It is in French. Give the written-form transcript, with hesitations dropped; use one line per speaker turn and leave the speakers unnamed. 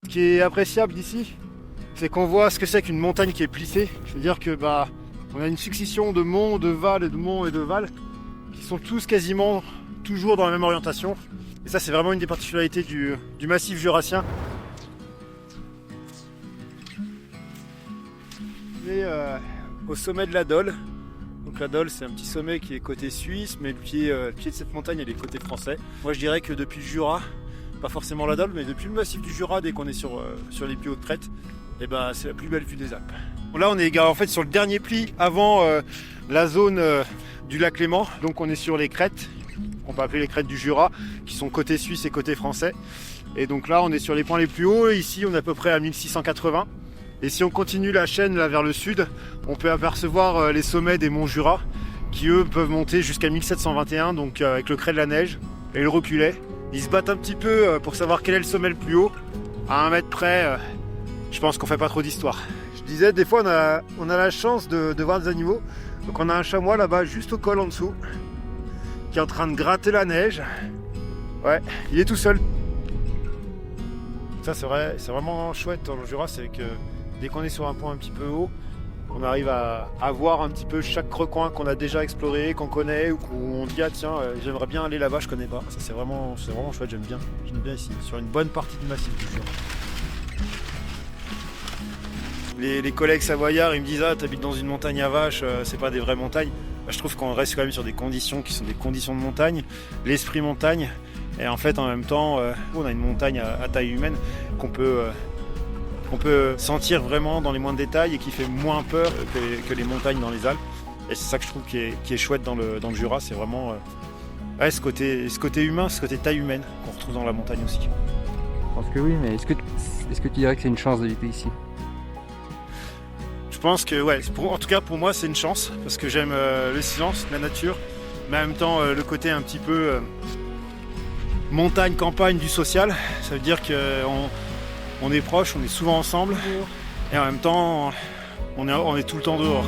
Ce qui est appréciable d'ici, c'est qu'on voit ce que c'est qu'une montagne qui est plissée. C'est-à-dire que on a une succession de monts, de vals et de monts et de vals qui sont tous quasiment toujours dans la même orientation. Et ça, c'est vraiment une des particularités du massif jurassien. On est au sommet de la Dole. Donc la Dole, c'est un petit sommet qui est côté suisse, mais le pied de cette montagne, elle est côté français. Moi, je dirais que depuis le Jura, pas forcément la Dole, mais depuis le massif du Jura, dès qu'on est sur les plus hautes crêtes, et c'est la plus belle vue des Alpes. Là, on est en fait sur le dernier pli avant la zone du lac Léman. Donc on est sur les crêtes, qu'on peut appeler les crêtes du Jura, qui sont côté suisse et côté français. Et donc là, on est sur les points les plus hauts. Ici, on est à peu près à 1680. Et si on continue la chaîne là vers le sud, on peut apercevoir les sommets des monts Jura, qui eux peuvent monter jusqu'à 1721, donc avec le crêt de la neige et le reculé. Ils se battent un petit peu pour savoir quel est le sommet le plus haut. À 1 mètre près, je pense qu'on fait pas trop d'histoire. Je disais, des fois on a la chance de voir des animaux. Donc on a un chamois là-bas, juste au col en dessous, qui est en train de gratter la neige. Ouais, il est tout seul. Ça c'est vrai, c'est vraiment chouette dans le Jura, c'est que dès qu'on est sur un point un petit peu haut, on arrive à voir un petit peu chaque recoin qu'on a déjà exploré, qu'on connaît, ou où on dit ah tiens j'aimerais bien aller là-bas, je connais pas. Ça c'est vraiment chouette, j'aime bien ici, sur une bonne partie du massif du Jura. Les collègues savoyards ils me disent ah t'habites dans une montagne à vaches, c'est pas des vraies montagnes. Je trouve qu'on reste quand même sur des conditions qui sont des conditions de montagne, l'esprit montagne, et en fait en même temps on a une montagne à taille humaine qu'on peut sentir vraiment dans les moindres détails et qui fait moins peur que les montagnes dans les Alpes. Et c'est ça que je trouve qui est chouette dans le Jura, c'est vraiment ce côté humain, ce côté taille humaine qu'on retrouve dans la montagne aussi.
Je pense que oui, mais est-ce que tu dirais que c'est une chance d'habiter ici?
Je pense que en tout cas pour moi c'est une chance, parce que j'aime le silence, la nature, mais en même temps le côté un petit peu montagne, campagne du social. Ça veut dire qu'on est proches, on est souvent ensemble, et en même temps on est tout le temps dehors.